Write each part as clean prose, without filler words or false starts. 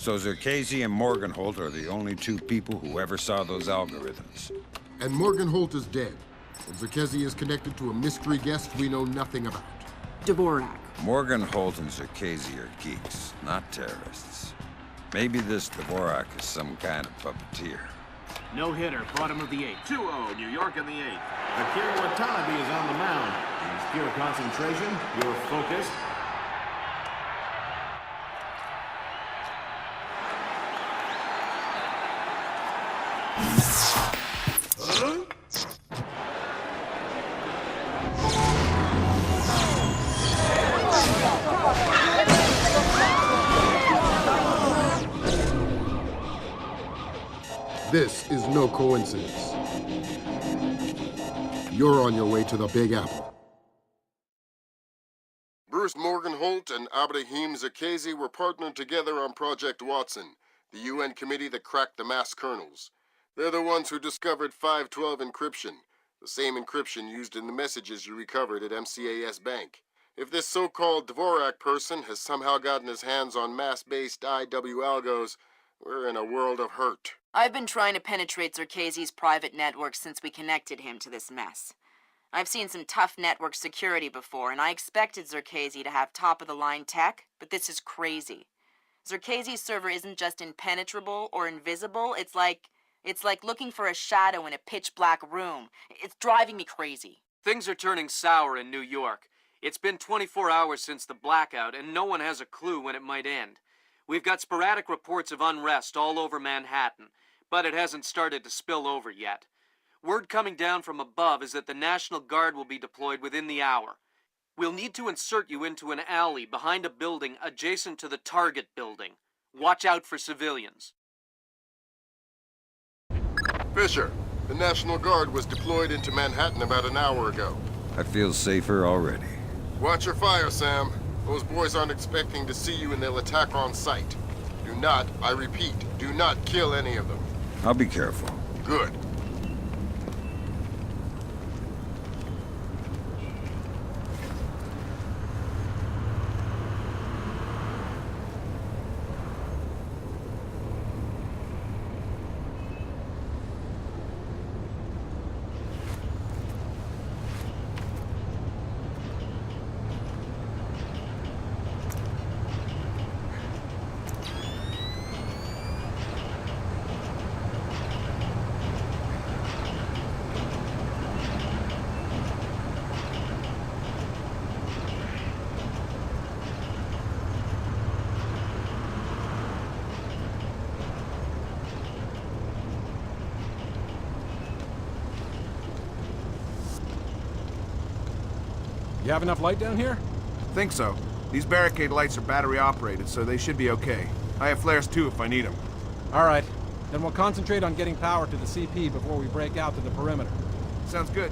So Zerkasi and Morgenholt are the only two people who ever saw those algorithms. And Morgenholt is dead. And Zerkasi is connected to a mystery guest we know nothing about. Dvorak. Morgenholt and Zerkasi are geeks, not terrorists. Maybe this Dvorak is some kind of puppeteer. No hitter, bottom of the 8th. 2-0, New York in the 8th. Akira Watanabe is on the mound. He's pure concentration, pure focus. This is no coincidence. You're on your way to the Big Apple. Bruce Morgenholt and Abraham Zerkasi were partnered together on Project Watson, the UN committee that cracked the mass kernels. They're the ones who discovered 512 encryption, the same encryption used in the messages you recovered at MCAS Bank. If this so-called Dvorak person has somehow gotten his hands on mass-based IW algos, we're in a world of hurt. I've been trying to penetrate Zerkasi's private network since we connected him to this mess. I've seen some tough network security before, and I expected Zerkasi to have top-of-the-line tech, but this is crazy. Zerkasi's server isn't just impenetrable or invisible, it's like looking for a shadow in a pitch-black room. It's driving me crazy. Things are turning sour in New York. It's been 24 hours since the blackout, and no one has a clue when it might end. We've got sporadic reports of unrest all over Manhattan, but it hasn't started to spill over yet. Word coming down from above is that the National Guard will be deployed within the hour. We'll need to insert you into an alley behind a building adjacent to the target building. Watch out for civilians. Fisher, the National Guard was deployed into Manhattan about an hour ago. I feel safer already. Watch your fire, Sam. Those boys aren't expecting to see you and they'll attack on sight. Do not, I repeat, do not kill any of them. I'll be careful. Good. You have enough light down here? Think so. These barricade lights are battery operated, so they should be okay. I have flares too if I need them. All right. Then we'll concentrate on getting power to the CP before we break out to the perimeter. Sounds good.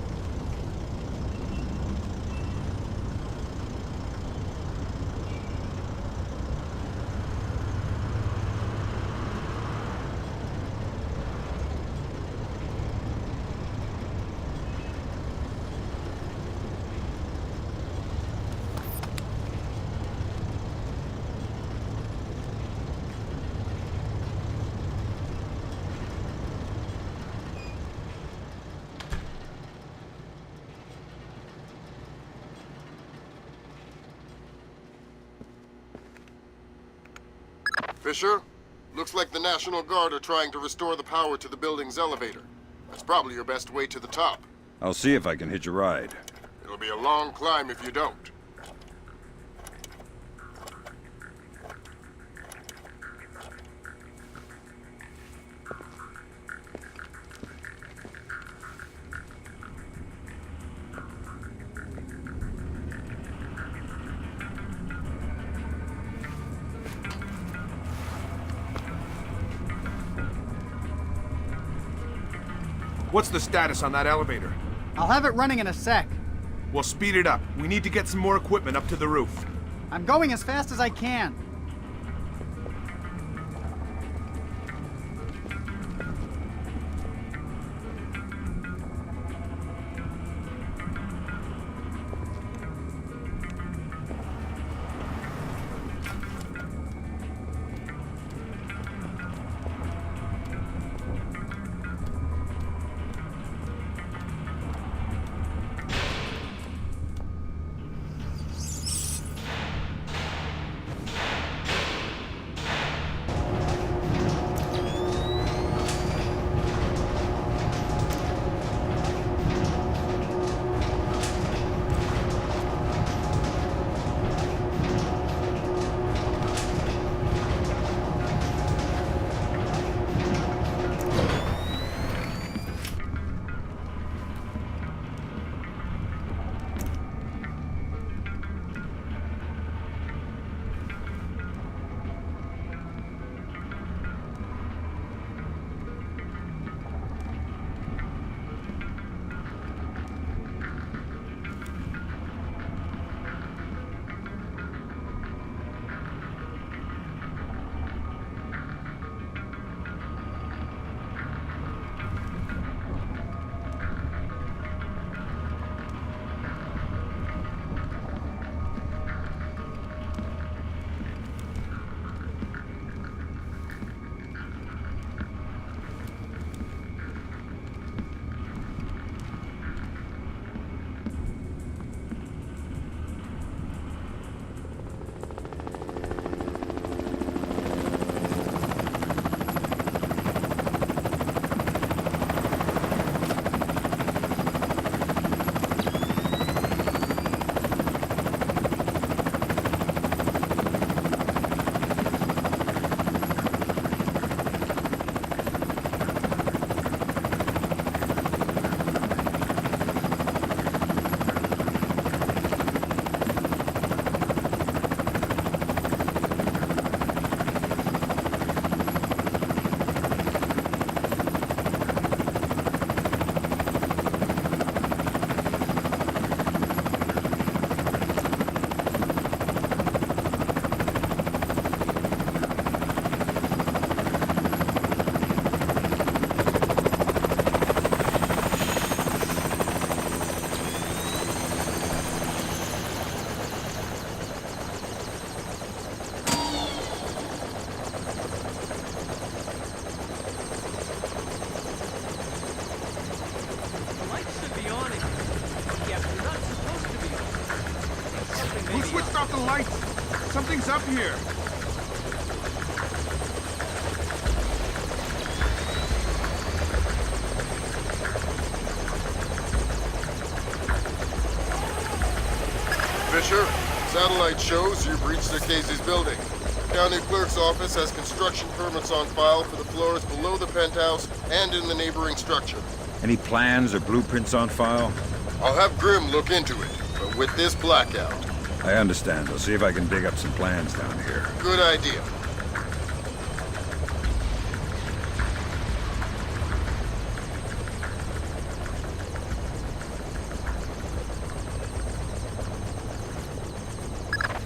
Fisher, looks like the National Guard are trying to restore the power to the building's elevator. That's probably your best way to the top. I'll see if I can hitch a ride. It'll be a long climb if you don't. What's the status on that elevator? I'll have it running in a sec. Well, speed it up. We need to get some more equipment up to the roof. I'm going as fast as I can. up here? Fisher, satellite shows you've reached Casey's building. County Clerk's office has construction permits on file for the floors below the penthouse and in the neighboring structure. Any plans or blueprints on file? I'll have Grim look into it, but with this blackout. I understand. I'll see if I can dig up some plans down here. Good idea.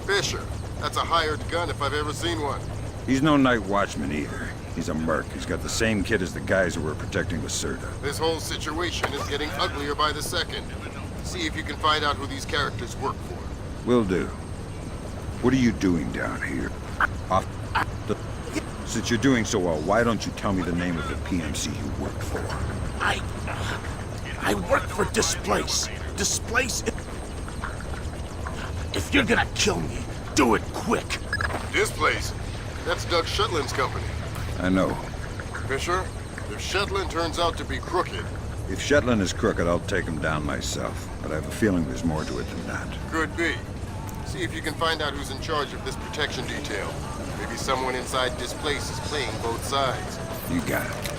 Fisher, that's a hired gun if I've ever seen one. He's no night watchman either. He's a merc. He's got the same kit as the guys who were protecting Lacerda. This whole situation is getting uglier by the second. See if you can find out who these characters work for. Will do. What are you doing down here? Since you're doing so well, why don't you tell me the name of the PMC you work for? I work for Displace. Displace... If you're gonna kill me, do it quick. This place, that's Doug Shetland's company. I know. Fisher, if Shetland turns out to be crooked... If Shetland is crooked, I'll take him down myself. But I have a feeling there's more to it than that. Could be. See if you can find out who's in charge of this protection detail. Maybe someone inside this place is playing both sides. You got it.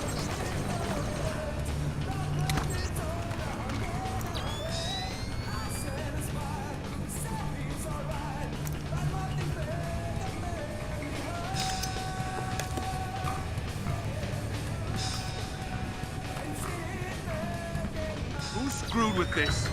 Who's screwed with this?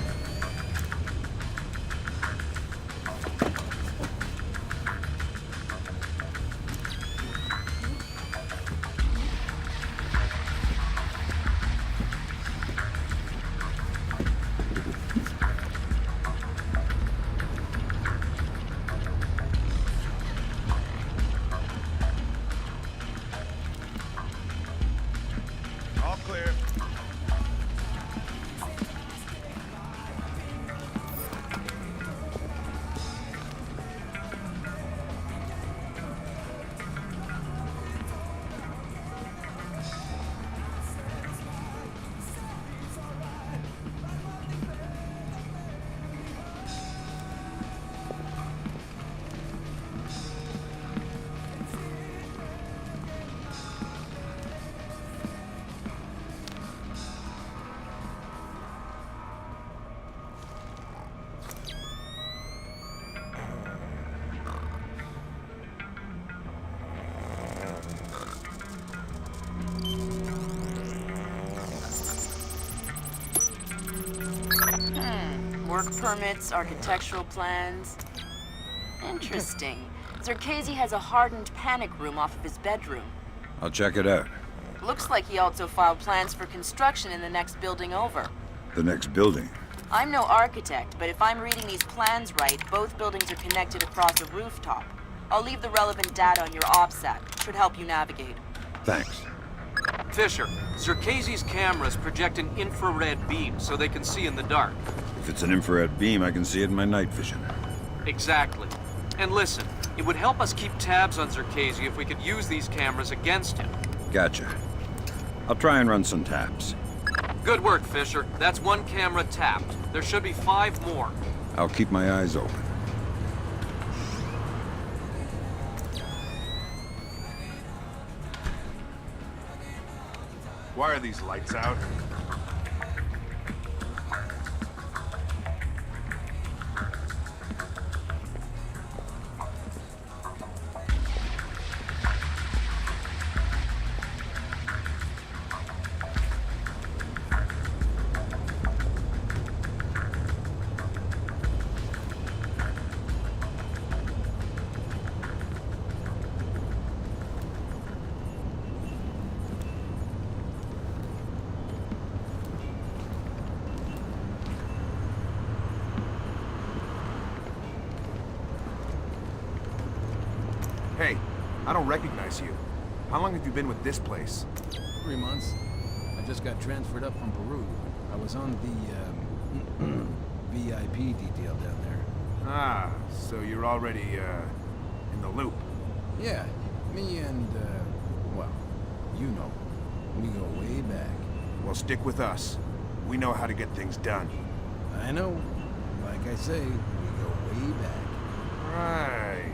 All clear. Work permits, architectural plans. Interesting. Zerkezi has a hardened panic room off of his bedroom. I'll check it out. Looks like he also filed plans for construction in the next building over. The next building. I'm no architect, but if I'm reading these plans right, both buildings are connected across a rooftop. I'll leave the relevant data on your OPSAT. Should help you navigate. Thanks. Fisher, Zerkezi's cameras project an infrared beam so they can see in the dark. If it's an infrared beam, I can see it in my night vision. Exactly. And listen, it would help us keep tabs on Zerkezi if we could use these cameras against him. Gotcha. I'll try and run some taps. Good work, Fisher. That's one camera tapped. There should be 5 more. I'll keep my eyes open. Why are these lights out? Hey, I don't recognize you. How long have you been with this place? 3 months. I just got transferred up from Peru. I was on the VIP detail down there. Ah, so you're already, in the loop. Yeah, me and, well, you know, we go way back. Well, stick with us. We know how to get things done. I know. Like I say, we go way back. Right.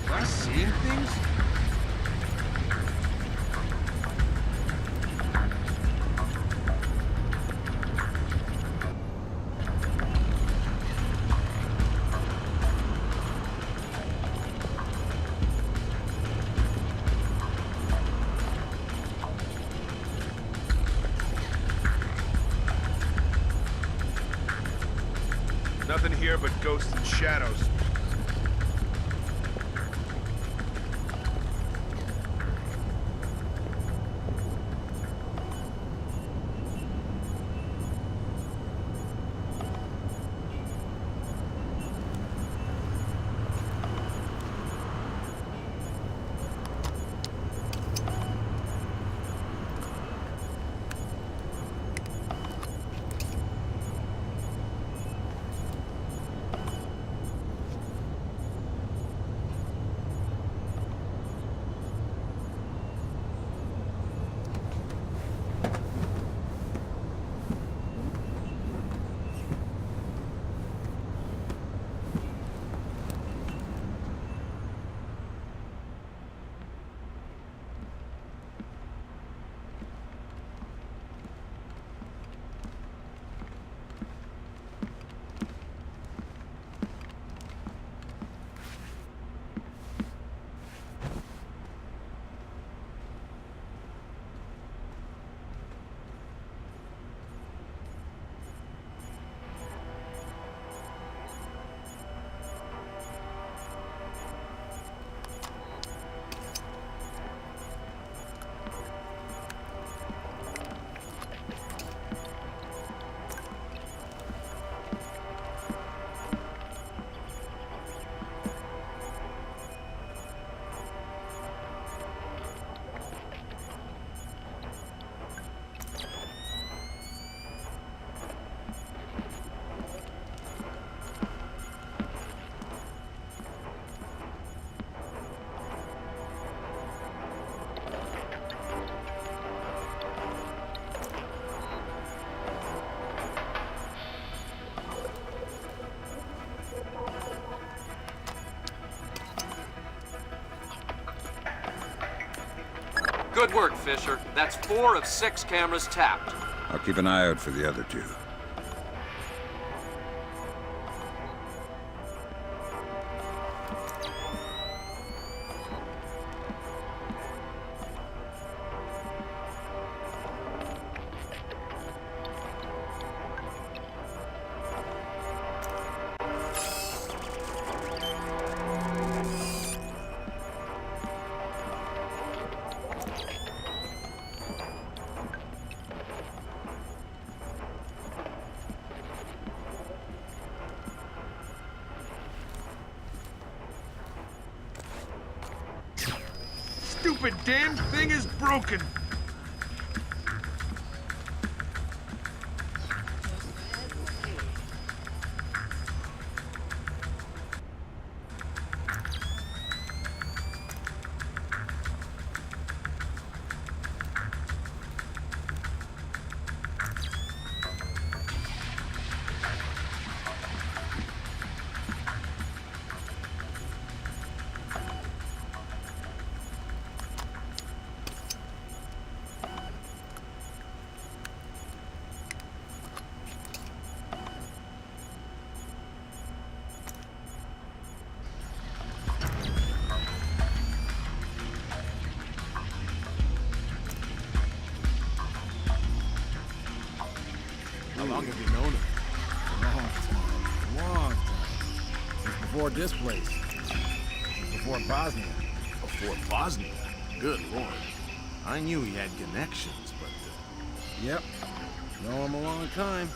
Am I seeing things? Nothing here but ghosts and shadows. Good work, Fisher. That's 4 of 6 cameras tapped. I'll keep an eye out for the other 2. Stupid damn thing is broken! How long have you known him? Long time. Since before this place. Before Bosnia. Before Bosnia? Good lord. I knew he had connections, but... Yep. Know him a long time.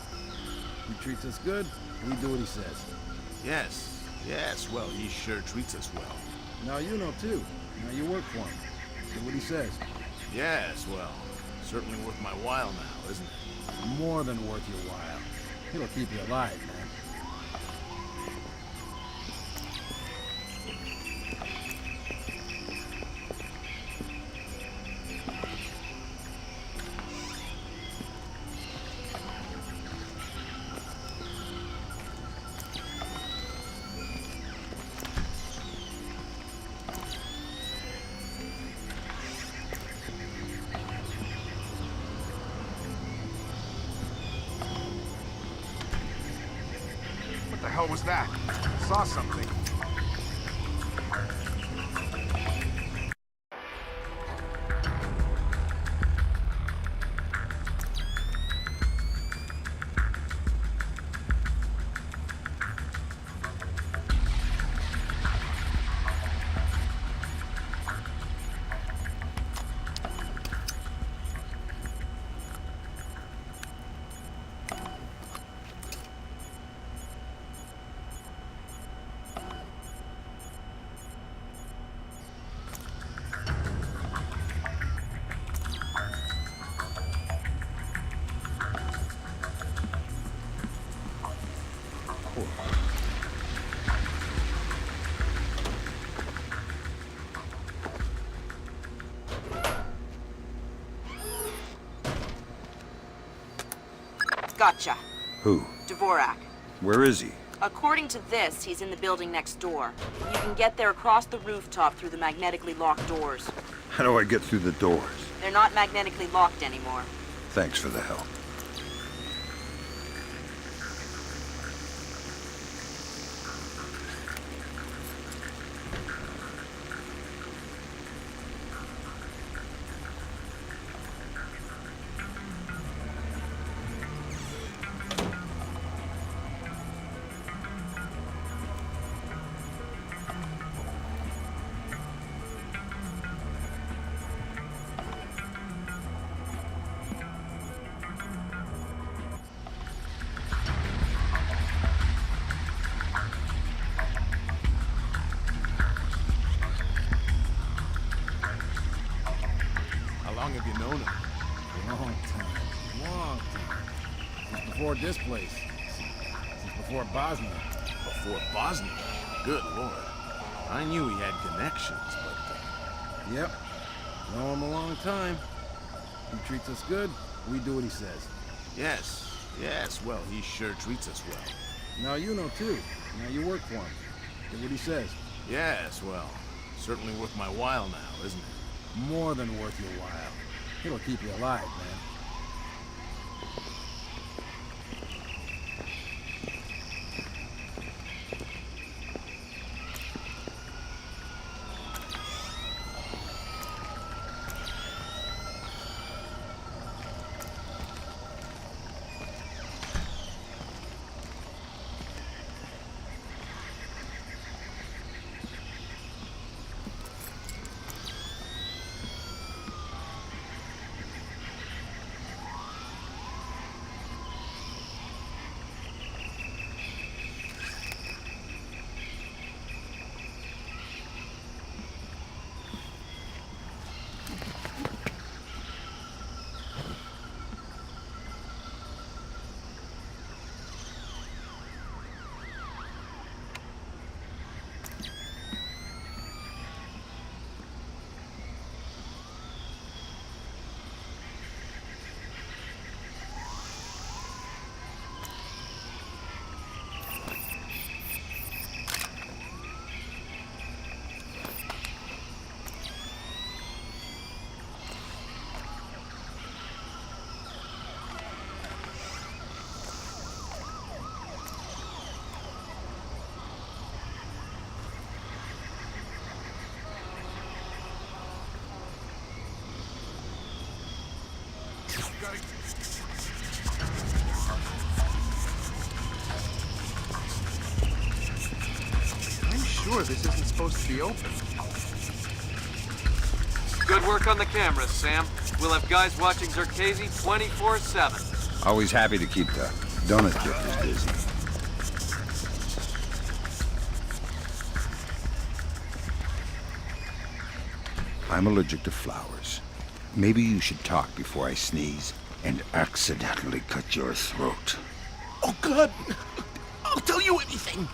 He treats us good, we do what he says. Yes, Yes, well, he sure treats us well. Now you know, too. Now you work for him. Do what he says. Yes, well, certainly worth my while now, isn't it? More than worth your while. It'll keep you alive, man. What the hell was that? Saw something. Gotcha. Who? Dvorak. Where is he? According to this, he's in the building next door. You can get there across the rooftop through the magnetically locked doors. How do I get through the doors? They're not magnetically locked anymore. Thanks for the help. How long have you known him? Long time. Long time. Since before this place. Since before Bosnia. Before Bosnia? Good lord. I knew he had connections, but... Yep. Know him a long time. He treats us good, we do what he says. Yes, yes, well, he sure treats us well. Now you know, too. Now you work for him. Do what he says. Yes, well, certainly worth my while now, isn't it? More than worth your while. It'll keep you alive, man. I'm sure this isn't supposed to be open. Good work on the cameras, Sam. We'll have guys watching Zerkezi 24/7. Always happy to keep the donut dippers busy. I'm allergic to flowers. Maybe you should talk before I sneeze and accidentally cut your throat. Oh, good. I'll tell you anything.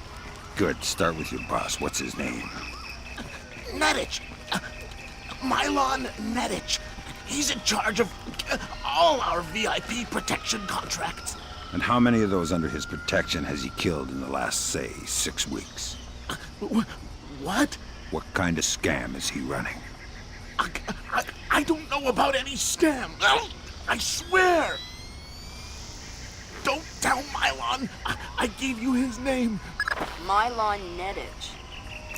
Good. Start with your boss. What's his name? Nedich. Mylon Nedich. He's in charge of all our VIP protection contracts. And how many of those under his protection has he killed in the last, say, 6 weeks? What? What kind of scam is he running? I don't know about any scam. I swear. Don't tell Mylon. I gave you his name. Mylon Nedich.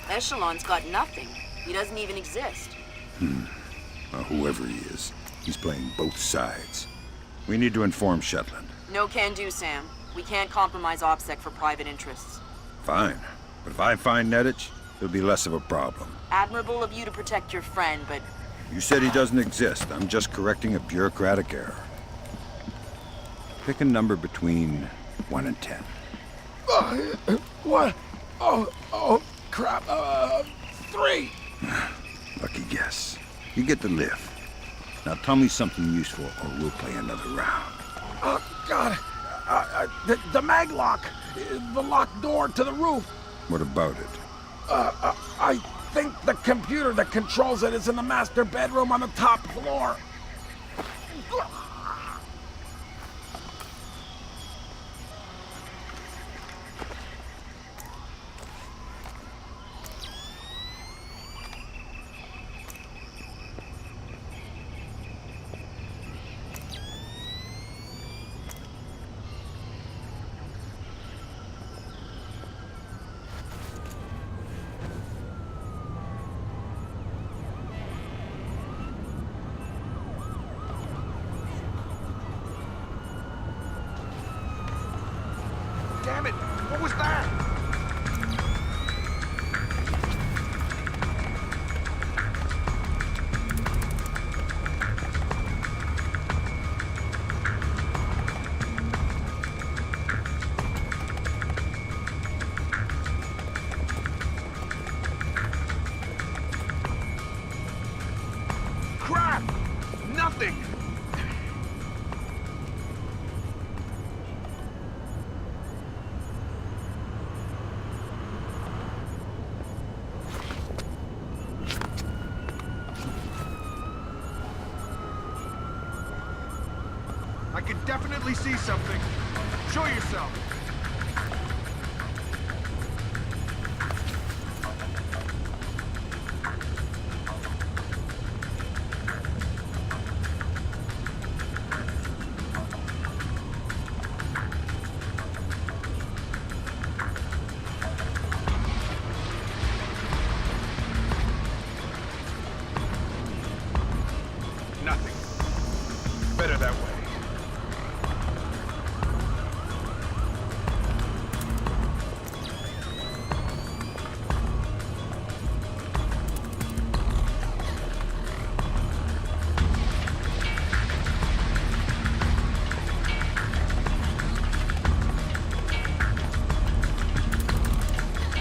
Echelon's got nothing. He doesn't even exist. Well, whoever he is, he's playing both sides. We need to inform Shetland. No can do, Sam. We can't compromise OPSEC for private interests. Fine. But if I find Nedich, it'll be less of a problem. Admirable of you to protect your friend, but You said he doesn't exist. I'm just correcting a bureaucratic error. Pick a number between 1 and 10. What? Oh, crap. 3. Lucky guess. You get the lift. Now tell me something useful or we'll play another round. Oh, God. The mag lock. The locked door to the roof. What about it? I think the computer that controls it is in the master bedroom on the top floor. Damn it! What was that? Crap! Nothing! I can definitely see something. Show yourself. Nothing. Better that way.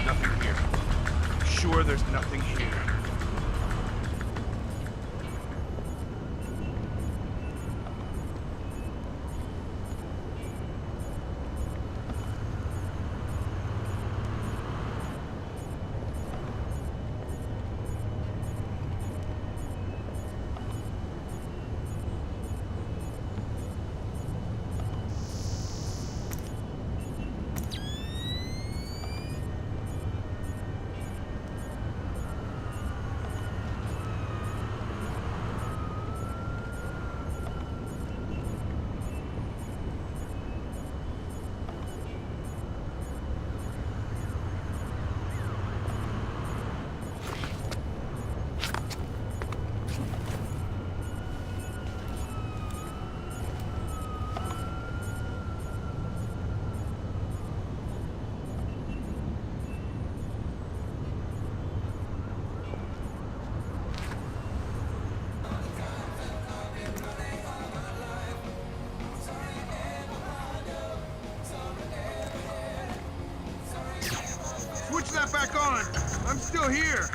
Nothing here. I'm sure there's nothing here. Switch that back on. I'm still here.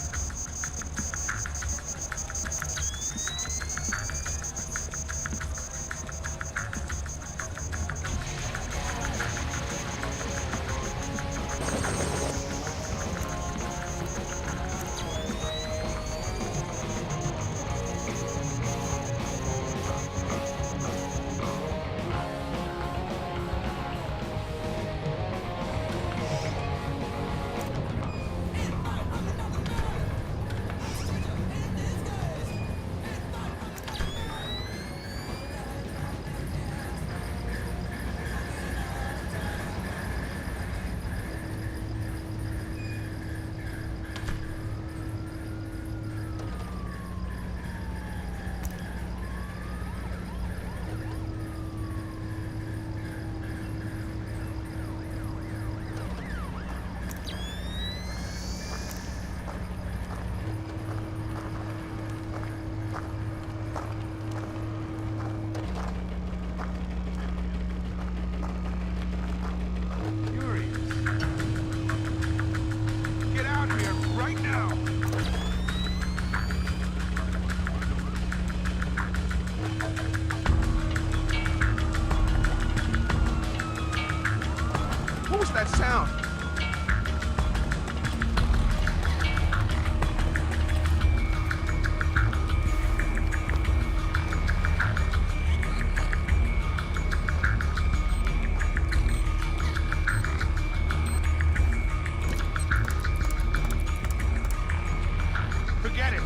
Forget it.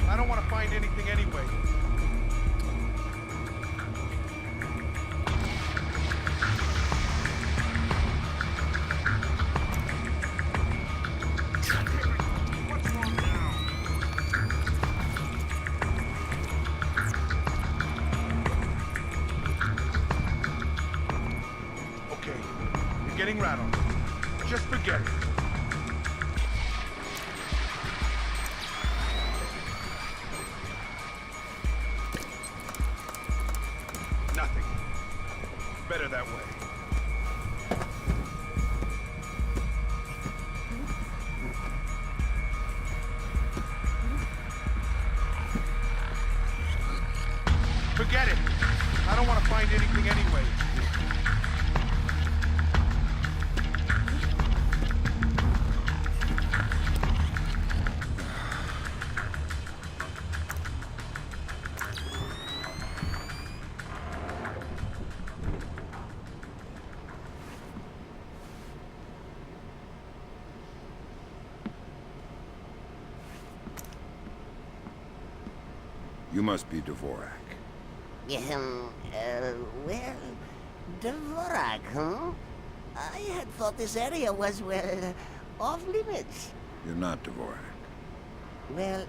I don't want to find anything anyway. What's wrong now? Okay, you're getting rattled. Just forget it. Nothing. Better that way. Forget it. I don't want to find anything anyway. You must be Dvorak. Well, Dvorak, huh? I had thought this area was, well, off limits. You're not Dvorak. Well,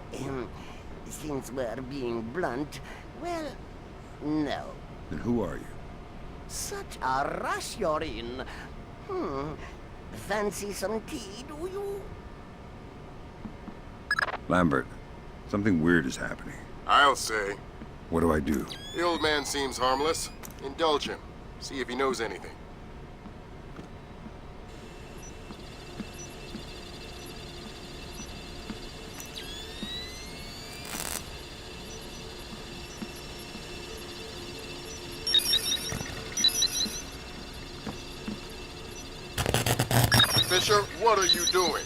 since we're being blunt, well, no. Then who are you? Such a rush you're in. Fancy some tea, do you? Lambert, something weird is happening. I'll say. What do I do? The old man seems harmless. Indulge him. See if he knows anything. Fisher, what are you doing?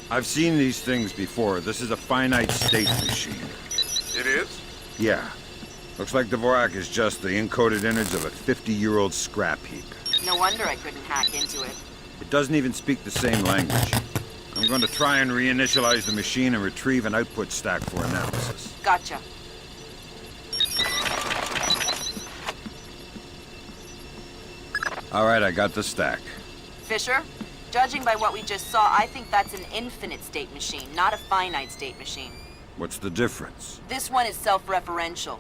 I've seen these things before. This is a finite state machine. It is? Yeah. Looks like Dvorak is just the encoded innards of a 50-year-old scrap heap. No wonder I couldn't hack into it. It doesn't even speak the same language. I'm going to try and reinitialize the machine and retrieve an output stack for analysis. Gotcha. All right, I got the stack. Fisher, judging by what we just saw, I think that's an infinite state machine, not a finite state machine. What's the difference? This one is self-referential.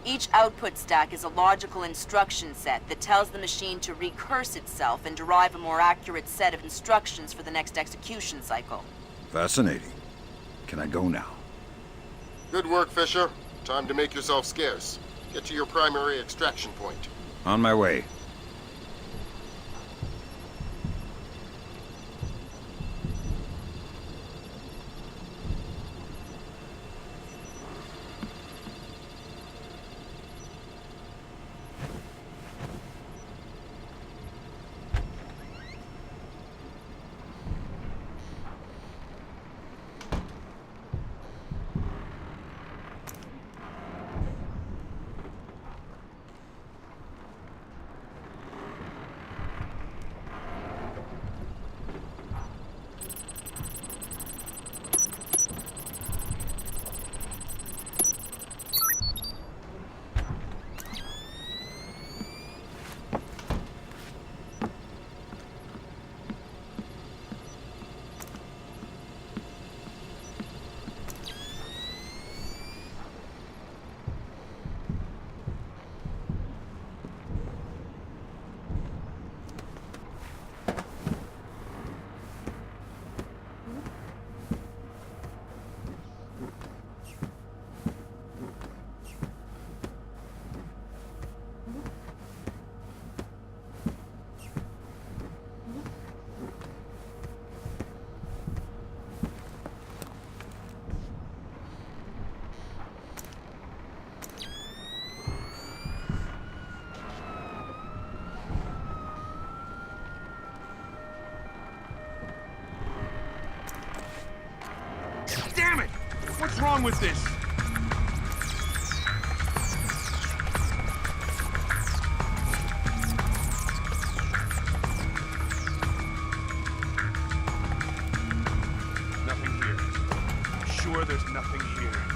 Each output stack is a logical instruction set that tells the machine to recurse itself and derive a more accurate set of instructions for the next execution cycle. Fascinating. Can I go now? Good work, Fisher. Time to make yourself scarce. Get to your primary extraction point. On my way. Damn it! What's wrong with this? Nothing here. sure there's nothing here.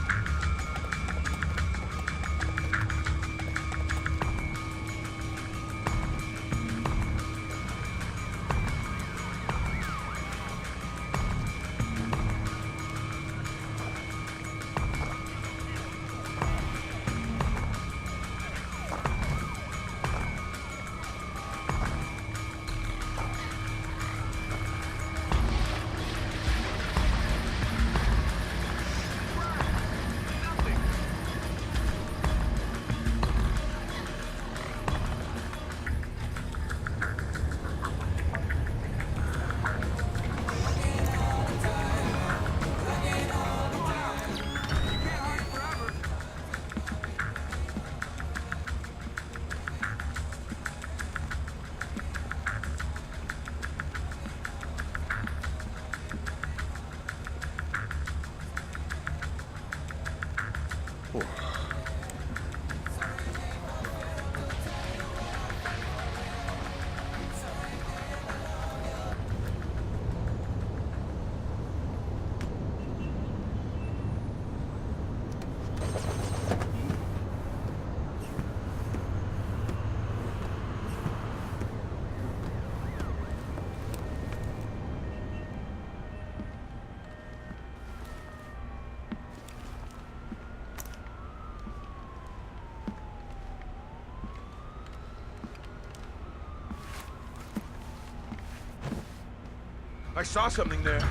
I saw something there.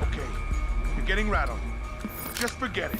Okay, you're getting rattled. Just forget it.